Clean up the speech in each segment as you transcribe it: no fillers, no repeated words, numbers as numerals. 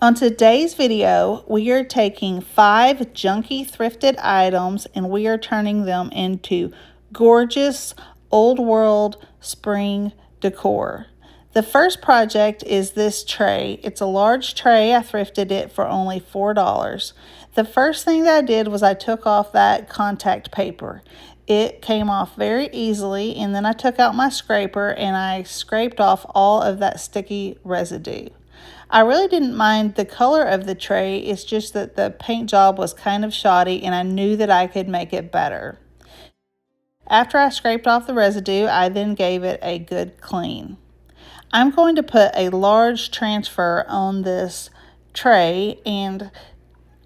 On today's video, we are taking 5 junky thrifted items and we are turning them into gorgeous old world spring decor. The first project is this tray. It's a large tray. I thrifted it for only $4. The first thing that I did was I took off that contact paper. It came off very easily, and then I took out my scraper and I scraped off all of that sticky residue. I really didn't mind the color of the tray. It's just that the paint job was kind of shoddy and I knew that I could make it better. After I scraped off the residue, I then gave it a good clean. I'm going to put a large transfer on this tray, and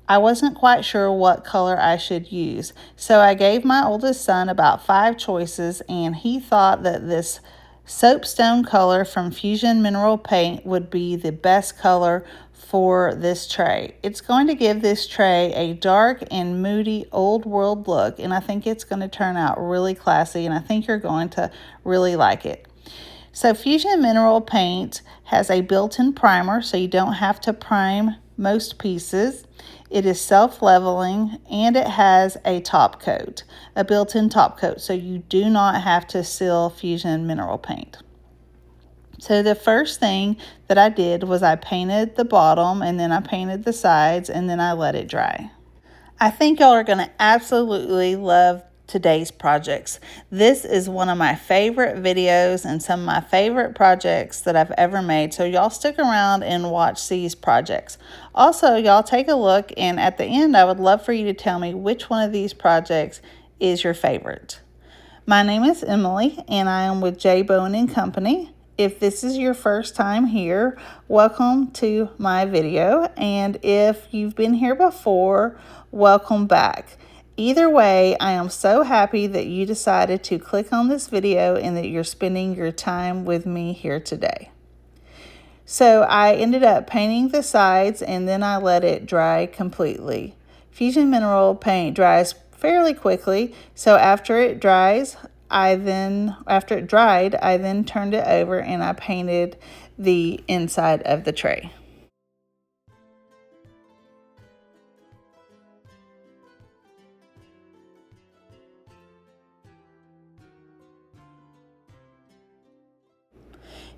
I wasn't quite sure what color I should use. So I gave my oldest son about 5 choices, and he thought that this soapstone color from Fusion Mineral Paint would be the best color for this tray. It's going to give this tray a dark and moody old world look, and I think it's going to turn out really classy, and I think you're going to really like it. So Fusion Mineral Paint has a built-in primer, so you don't have to prime most pieces. It is self-leveling, and it has a top coat, a built-in top coat, so you do not have to seal Fusion Mineral Paint. So the first thing that I did was I painted the bottom, and then I painted the sides, and then I let it dry. I think y'all are going to absolutely love today's projects. This is one of my favorite videos and some of my favorite projects that I've ever made. So y'all stick around and watch these projects. Also, y'all take a look, and at the end, I would love for you to tell me which one of these projects is your favorite. My name is Emily, and I am with J. Bowen & Company. If this is your first time here, welcome to my video. And if you've been here before, welcome back. Either way, I am so happy that you decided to click on this video and that you're spending your time with me here today. So I ended up painting the sides, and then I let it dry completely. Fusion Mineral Paint dries fairly quickly, so after it dried, I then turned it over and I painted the inside of the tray.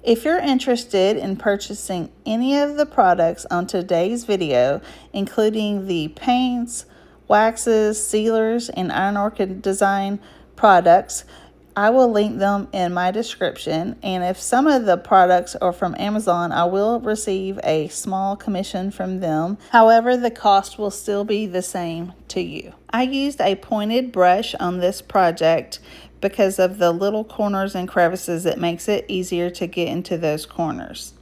If you're interested in purchasing any of the products on today's video, including the paints, waxes, sealers, and Ironorchiddesigns products, I will link them in my description. And if some of the products are from Amazon, I will receive a small commission from them. However, the cost will still be the same to you. I used a pointed brush on this project because of the little corners and crevices. It makes it easier to get into those corners.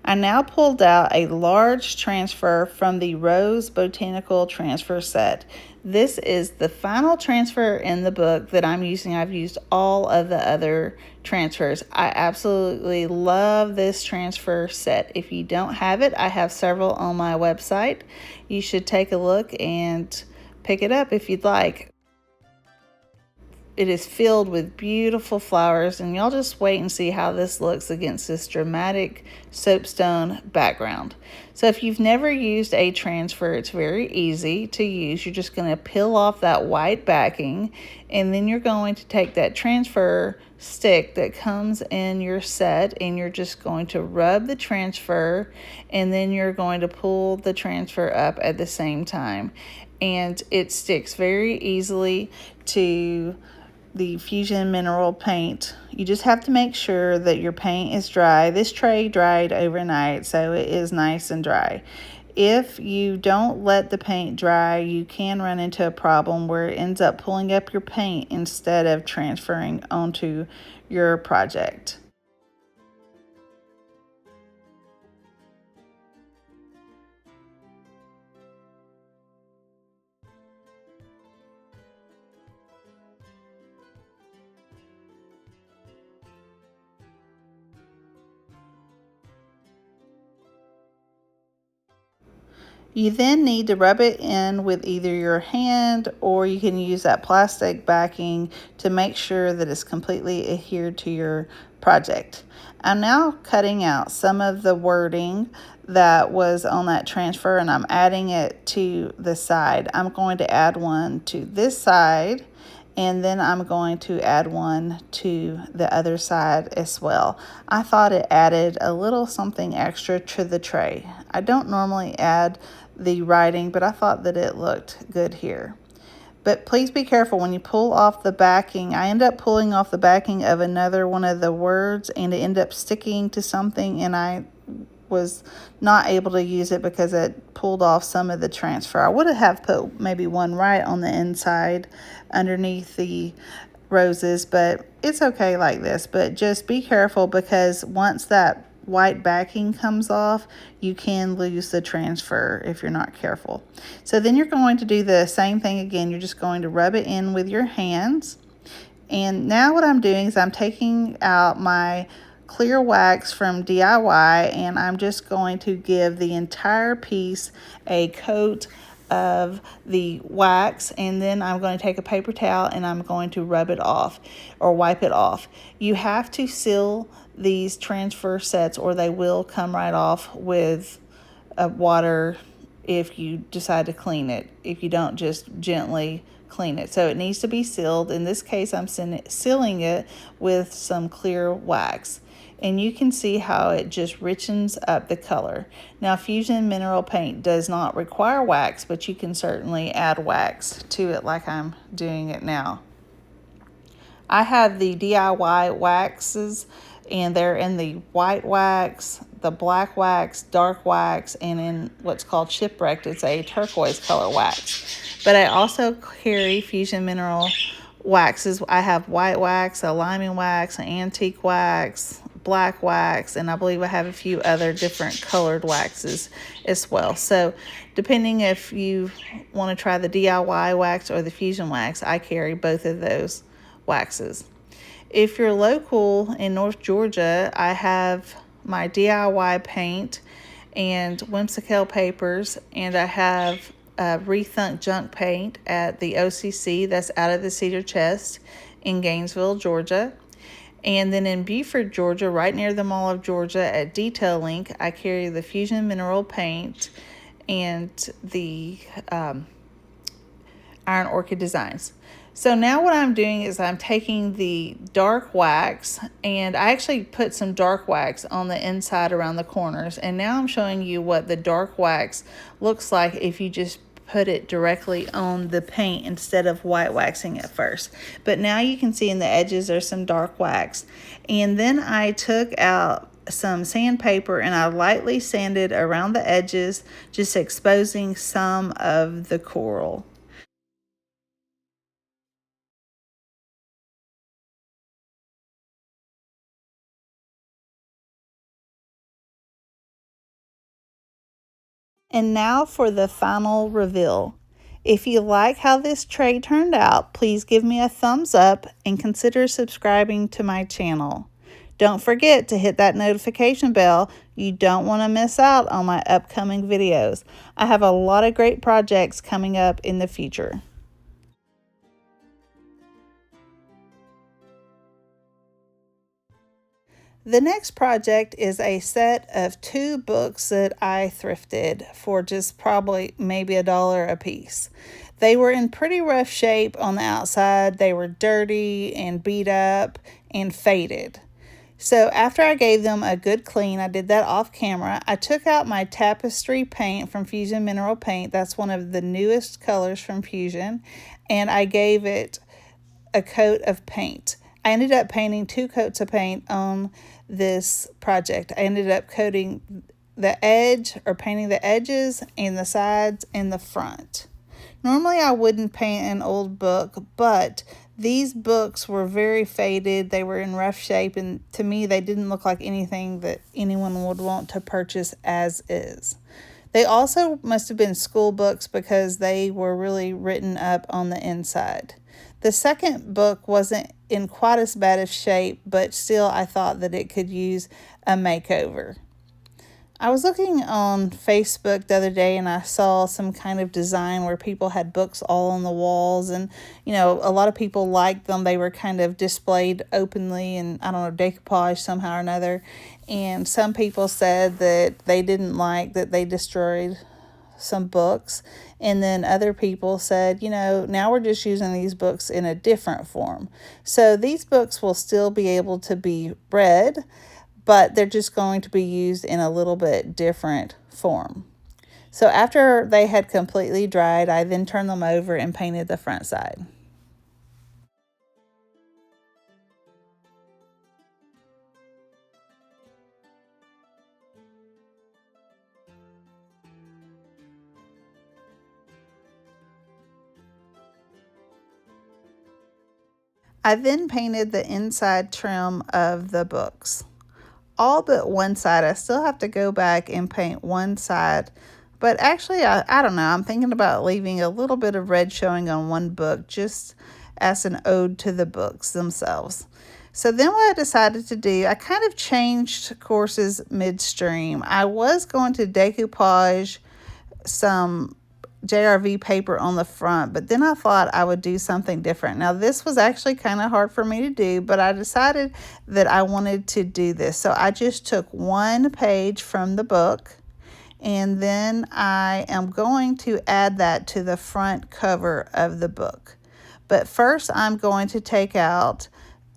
I now pulled out a large transfer from the Rose Botanical Transfer Set. This is the final transfer in the book that I'm using. I've used all of the other transfers. I absolutely love this transfer set. If you don't have it, I have several on my website. You should take a look and pick it up if you'd like. It is filled with beautiful flowers, and y'all just wait and see how this looks against this dramatic soapstone background. So if you've never used a transfer, it's very easy to use. You're just going to peel off that white backing, and then you're going to take that transfer stick that comes in your set, and you're just going to rub the transfer, and then you're going to pull the transfer up at the same time. And it sticks very easily to the Fusion Mineral Paint. You just have to make sure that your paint is dry. This tray dried overnight, so it is nice and dry. If you don't let the paint dry, you can run into a problem where it ends up pulling up your paint instead of transferring onto your project. You then need to rub it in with either your hand, or you can use that plastic backing to make sure that it's completely adhered to your project. I'm now cutting out some of the wording that was on that transfer, and I'm adding it to the side. I'm going to add one to this side, and then I'm going to add one to the other side as well. I thought it added a little something extra to the tray. I don't normally add the writing, but I thought that it looked good here. But please be careful when you pull off the backing. I end up pulling off the backing of another one of the words, and it ended up sticking to something, and I was not able to use it because it pulled off some of the transfer. I would have put maybe one right on the inside underneath the roses, but it's okay like this. But just be careful, because once that white backing comes off, you can lose the transfer if you're not careful. So then you're going to do the same thing again. You're just going to rub it in with your hands. And now what I'm doing is I'm taking out my clear wax from DIY, and I'm just going to give the entire piece a coat of the wax, and then I'm going to take a paper towel and I'm going to rub it off or wipe it off. You have to seal these transfer sets or they will come right off with water if you decide to clean it, if you don't just gently clean it. So it needs to be sealed. In this case, I'm sealing it with some clear wax. And you can see how it just richens up the color. Now, Fusion Mineral Paint does not require wax, but you can certainly add wax to it like I'm doing it now. I have the DIY waxes, and they're in the white wax, the black wax, dark wax, and in what's called shipwrecked, it's a turquoise color wax. But I also carry Fusion Mineral waxes. I have white wax, a liming wax, an antique wax, black wax, and I believe I have a few other different colored waxes as well. So depending if you want to try the DIY wax or the Fusion wax, I carry both of those waxes. If you're local in North Georgia, I have my DIY paint and whimsical papers, and I have rethunk junk paint at the OCC that's out of the Cedar Chest in Gainesville, Georgia. And then in Beaufort, Georgia, right near the Mall of Georgia at Detail Link, I carry the Fusion Mineral Paint and the Ironorchiddesigns. So now what I'm doing is I'm taking the dark wax, and I actually put some dark wax on the inside around the corners. And now I'm showing you what the dark wax looks like if you just put it directly on the paint instead of white waxing it first. But now you can see in the edges there's some dark wax. And then I took out some sandpaper and I lightly sanded around the edges, just exposing some of the coral. And now for the final reveal. If you like how this tray turned out, please give me a thumbs up and consider subscribing to my channel. Don't forget to hit that notification bell. You don't want to miss out on my upcoming videos. I have a lot of great projects coming up in the future. The next project is a set of 2 books that I thrifted for just probably maybe $1 a piece. They were in pretty rough shape on the outside. They were dirty and beat up and faded. So after I gave them a good clean, I did that off camera, I took out my Tapestry paint from Fusion Mineral Paint. That's one of the newest colors from Fusion. And I gave it a coat of paint. I ended up painting 2 coats of paint on this project. I ended up coating the edge or painting the edges and the sides and the front. Normally I wouldn't paint an old book, but these books were very faded. They were in rough shape, and to me they didn't look like anything that anyone would want to purchase as is. They also must have been school books because they were really written up on the inside. The second book wasn't in quite as bad of shape, but still I thought that it could use a makeover. I was looking on Facebook the other day and I saw some kind of design where people had books all on the walls, and a lot of people liked them. They were kind of displayed openly and, I don't know, decoupage somehow or another. And some people said that they didn't like that they destroyed some books. And then other people said, now we're just using these books in a different form. So these books will still be able to be read, but they're just going to be used in a little bit different form. So after they had completely dried, I then turned them over and painted the front side. I then painted the inside trim of the books. All but one side. I still have to go back and paint one side. But actually, I don't know. I'm thinking about leaving a little bit of red showing on one book just as an ode to the books themselves. So then what I decided to do, I kind of changed courses midstream. I was going to decoupage some JRV paper on the front, but then I thought I would do something different. Now, this was actually kind of hard for me to do, but I decided that I wanted to do this. So I just took one page from the book, and then I am going to add that to the front cover of the book. But first, I'm going to take out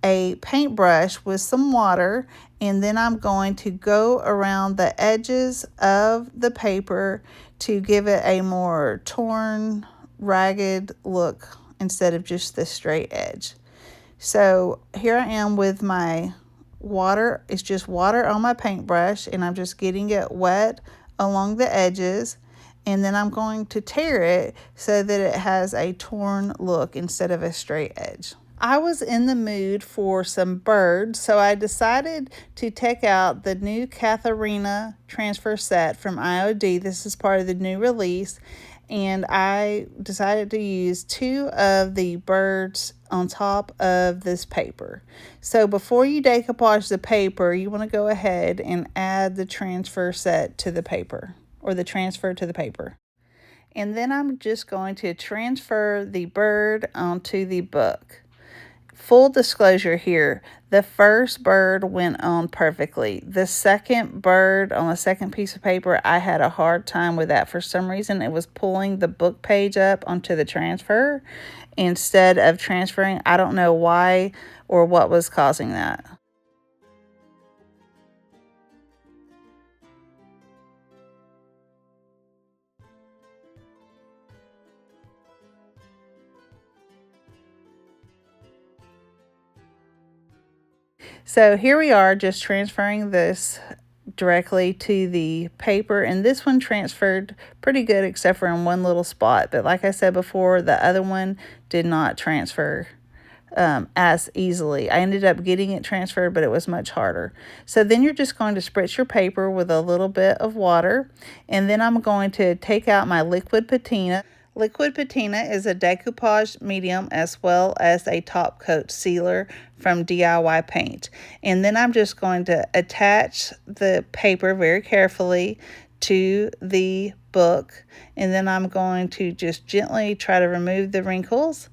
a paintbrush with some water, and then I'm going to go around the edges of the paper to give it a more torn, ragged look instead of just the straight edge. So here I am with my water. It's just water on my paintbrush, and I'm just getting it wet along the edges, and then I'm going to tear it so that it has a torn look instead of a straight edge. I was in the mood for some birds, so I decided to take out the new Catherina transfer set from IOD. This is part of the new release, and I decided to use two of the birds on top of this paper. So before you decoupage the paper, you want to go ahead and add the transfer set to the paper, or the transfer to the paper. And then I'm just going to transfer the bird onto the book. Full disclosure here, the first bird went on perfectly. The second bird on the second piece of paper, I had a hard time with that. For some reason, it was pulling the book page up onto the transfer instead of transferring. I don't know why or what was causing that. So here we are, just transferring this directly to the paper, and this one transferred pretty good except for in one little spot. But like I said before, the other one did not transfer as easily. I ended up getting it transferred, but it was much harder. So then you're just going to spritz your paper with a little bit of water, and then I'm going to take out my liquid patina. Liquid patina is a decoupage medium as well as a top coat sealer from DIY Paint. And then I'm just going to attach the paper very carefully to the book, and then I'm going to just gently try to remove the wrinkles,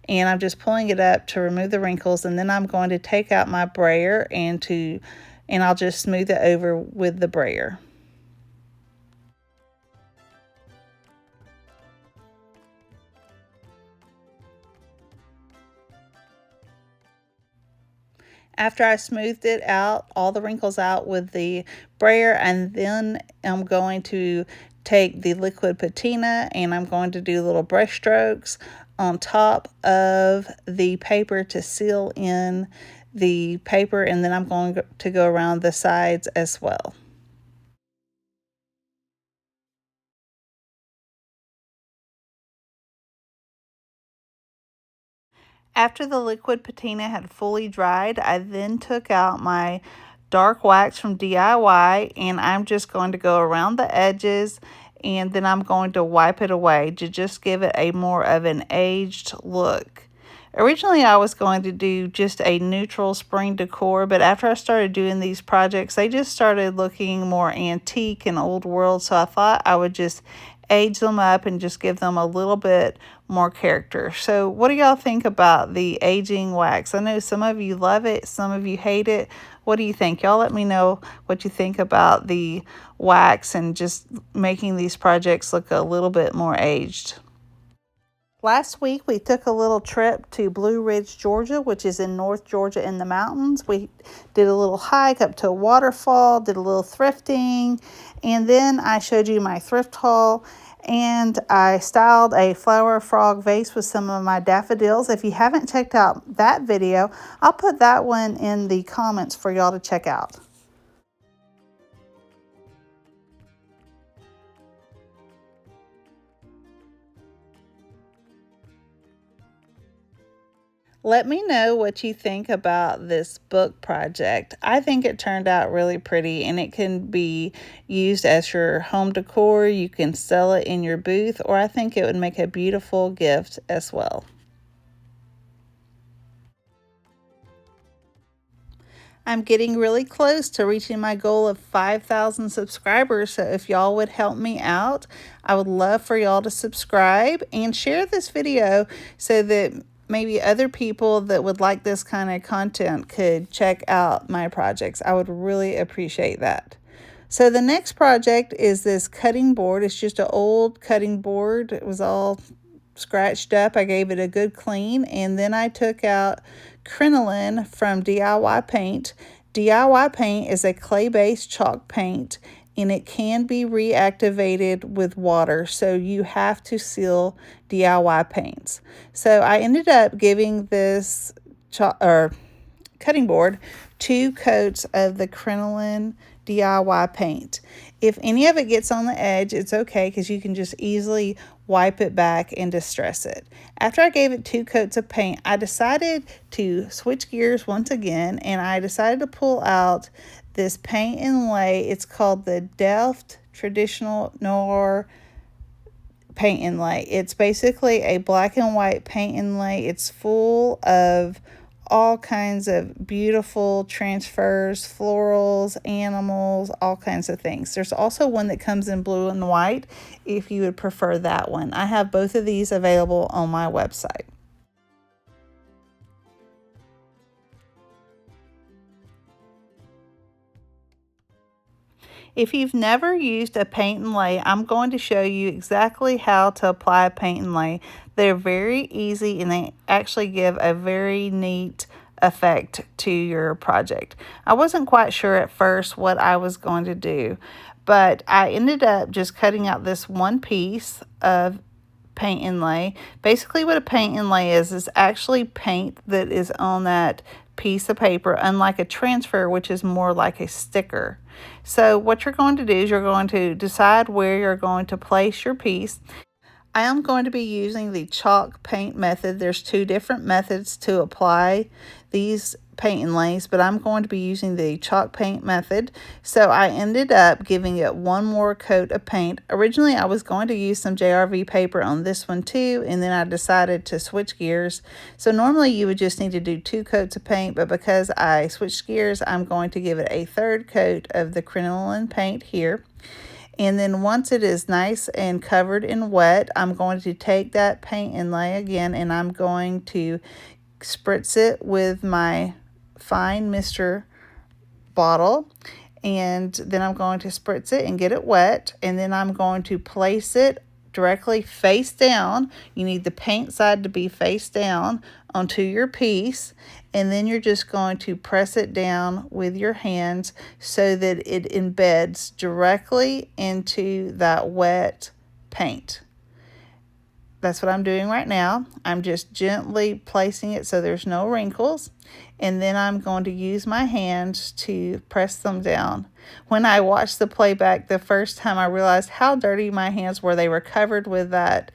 and I'm just pulling it up to remove the wrinkles, and then I'm going to take out my brayer and I'll just smooth it over with the brayer. After I smoothed it out, all the wrinkles out with the brayer, and then I'm going to take the liquid patina and I'm going to do little brush strokes on top of the paper to seal in the paper, and then I'm going to go around the sides as well. After the liquid patina had fully dried, I then took out my dark wax from DIY, and I'm just going to go around the edges, and then I'm going to wipe it away to just give it a more of an aged look. Originally, I was going to do just a neutral spring decor, but after I started doing these projects, they just started looking more antique and old world, so I thought I would just age them up and just give them a little bit more character. So what do y'all think about the aging wax? I know some of you love it, some of you hate it. What do you think? Y'all let me know what you think about the wax and just making these projects look a little bit more aged. Last week, we took a little trip to Blue Ridge, Georgia, which is in North Georgia in the mountains. We did a little hike up to a waterfall, did a little thrifting, and then I showed you my thrift haul, and I styled a flower frog vase with some of my daffodils. If you haven't checked out that video, I'll put that one in the comments for y'all to check out. Let me know what you think about this book project. I think it turned out really pretty, and it can be used as your home decor. You can sell it in your booth, or I think it would make a beautiful gift as well. I'm getting really close to reaching my goal of 5,000 subscribers, so if y'all would help me out, I would love for y'all to subscribe and share this video so that maybe other people that would like this kind of content could check out my projects. I would really appreciate that. So the next project is this cutting board. It's just an old cutting board. It was all scratched up. I gave it a good clean, and then I took out Crinoline from DIY Paint. DIY Paint is a clay-based chalk paint, and it can be reactivated with water, so you have to seal DIY paints. So I ended up giving this cutting board 2 coats of the Crinoline DIY paint. If any of it gets on the edge, it's okay because you can just easily wipe it back and distress it. After I gave it 2 coats of paint, I decided to switch gears once again, and I decided to pull out this paint inlay. It's called the Delft Noir paint inlay. It's basically a black and white paint inlay. It's full of all kinds of beautiful transfers, florals, animals, all kinds of things. There's also one that comes in blue and white if you would prefer that one. I have both of these available on my website. If you've never used a paint and lay, I'm going to show you exactly how to apply a paint and lay. They're very easy, and they actually give a very neat effect to your project. I wasn't quite sure at first what I was going to do, but I ended up just cutting out this one piece of paint inlay. Basically what a paint inlay is actually paint that is on that piece of paper, unlike a transfer, which is more like a sticker. So what you're going to do is you're going to decide where you're going to place your piece. I am going to be using the chalk paint method. There's 2 different methods to apply these paint inlays, but I'm going to be using the chalk paint method. So I ended up giving it 1 more coat of paint. Originally, I was going to use some JRV paper on this one too, and then I decided to switch gears. So normally you would just need to do 2 coats of paint, but because I switched gears, I'm going to give it a 3rd coat of the Crinoline paint here. And then once it is nice and covered in wet, I'm going to take that paint inlay again, and I'm going to spritz it with my fine mister bottle, and then I'm going to spritz it and get it wet, and then I'm going to place it directly face down. You need the paint side to be face down onto your piece, and then you're just going to press it down with your hands so that it embeds directly into that wet paint. That's what I'm doing right now. I'm just gently placing it so there's no wrinkles, and then I'm going to use my hands to press them down. When I watched the playback the first time, I realized how dirty my hands were. They were covered with that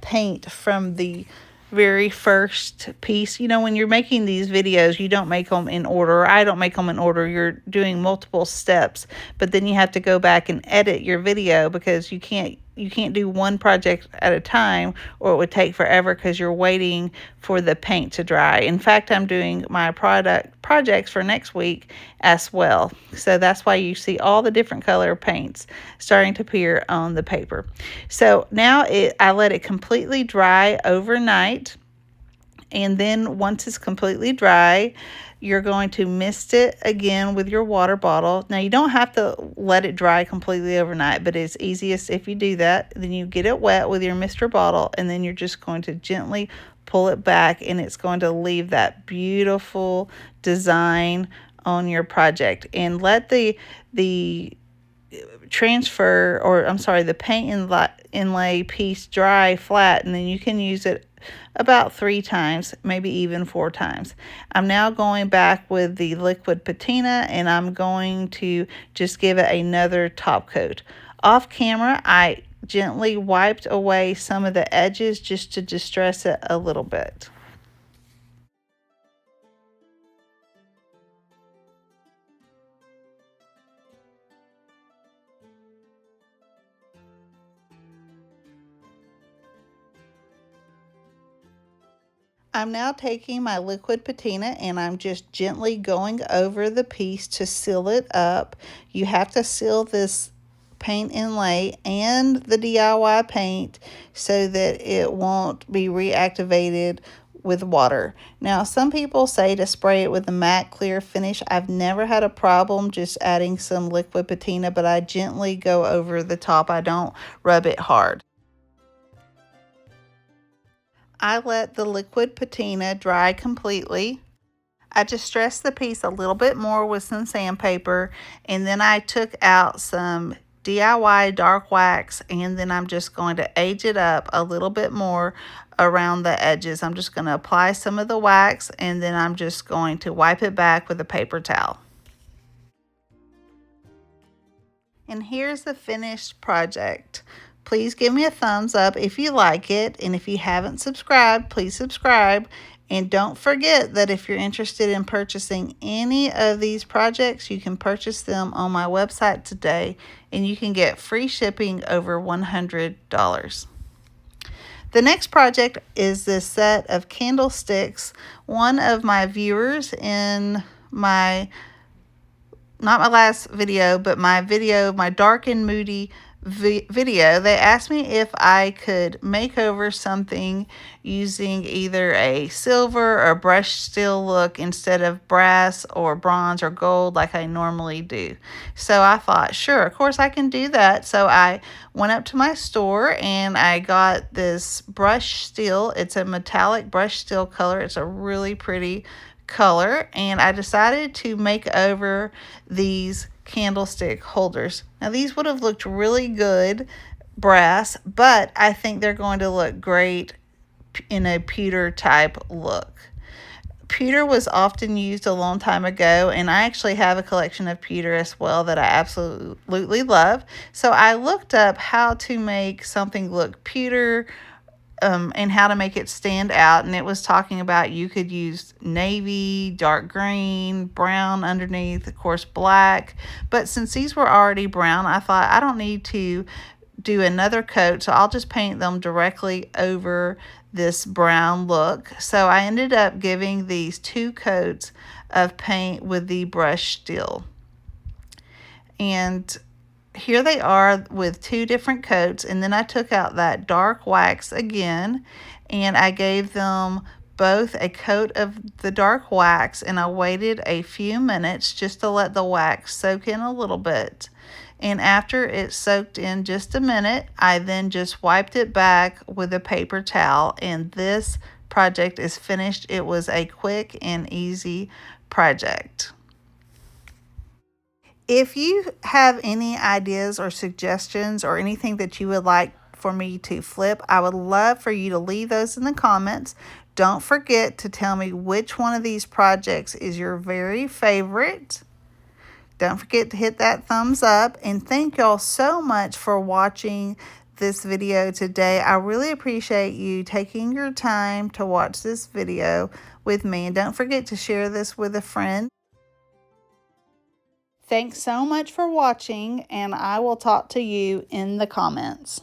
paint from the very first piece. You know, when you're making these videos, you don't make them in order. I don't make them in order. You're doing multiple steps, but then you have to go back and edit your video because you can't you can't do one project at a time, or it would take forever because you're waiting for the paint to dry. In fact, I'm doing my projects for next week as well. So that's why you see all the different color paints starting to appear on the paper. So now I let it completely dry overnight. And then once it's completely dry, you're going to mist it again with your water bottle. Now, you don't have to let it dry completely overnight, but it's easiest if you do that. Then you get it wet with your mister bottle, and then you're just going to gently pull it back, and it's going to leave that beautiful design on your project. And let the transfer, or I'm sorry, the paint inlay piece dry flat, and then you can use it about 3 times, maybe even 4 times. I'm now going back with the liquid patina, and I'm going to just give it another top coat. Off camera, I gently wiped away some of the edges just to distress it a little bit. I'm now taking my liquid patina and I'm just gently going over the piece to seal it up. You have to seal this paint inlay and the DIY paint so that it won't be reactivated with water. Now, some people say to spray it with a matte clear finish. I've never had a problem just adding some liquid patina, but I gently go over the top. I don't rub it hard. I let the liquid patina dry completely. I distressed the piece a little bit more with some sandpaper, and then I took out some DIY dark wax, and then I'm just going to age it up a little bit more around the edges. I'm just going to apply some of the wax, and then I'm just going to wipe it back with a paper towel. And here's the finished project. Please give me a thumbs up if you like it, and if you haven't subscribed, please subscribe. And don't forget that if you're interested in purchasing any of these projects, you can purchase them on my website today, and you can get free shipping over $100. The next project is this set of candlesticks. One of my viewers in my, not my last video, but my dark and moody video, they asked me if I could make over something using either a silver or brushed steel look instead of brass or bronze or gold like I normally do. So I thought, sure, of course I can do that. So I went up to my store and I got this brushed steel. It's a metallic brushed steel color. It's a really pretty color, and I decided to make over these candlestick holders. Now, these would have looked really good brass, but I think they're going to look great in a pewter type look. Pewter was often used a long time ago, and I actually have a collection of pewter as well that I absolutely love. So I looked up how to make something look pewter, and how to make it stand out, and it was talking about you could use navy, dark green, brown underneath, of course black, but since these were already brown, I thought I don't need to do another coat, so I'll just paint them directly over this brown look. So I ended up giving these 2 coats of paint with the brush steel, and here they are with 2 different coats, and then I took out that dark wax again, and I gave them both a coat of the dark wax, and I waited a few minutes just to let the wax soak in a little bit. And after it soaked in just a minute, I then just wiped it back with a paper towel, and this project is finished. It was a quick and easy project. If you have any ideas or suggestions or anything that you would like for me to flip, I would love for you to leave those in the comments. Don't forget to tell me which one of these projects is your very favorite. Don't forget to hit that thumbs up, and thank y'all so much for watching this video today. I really appreciate you taking your time to watch this video with me, and don't forget to share this with a friend. Thanks so much for watching, and I will talk to you in the comments.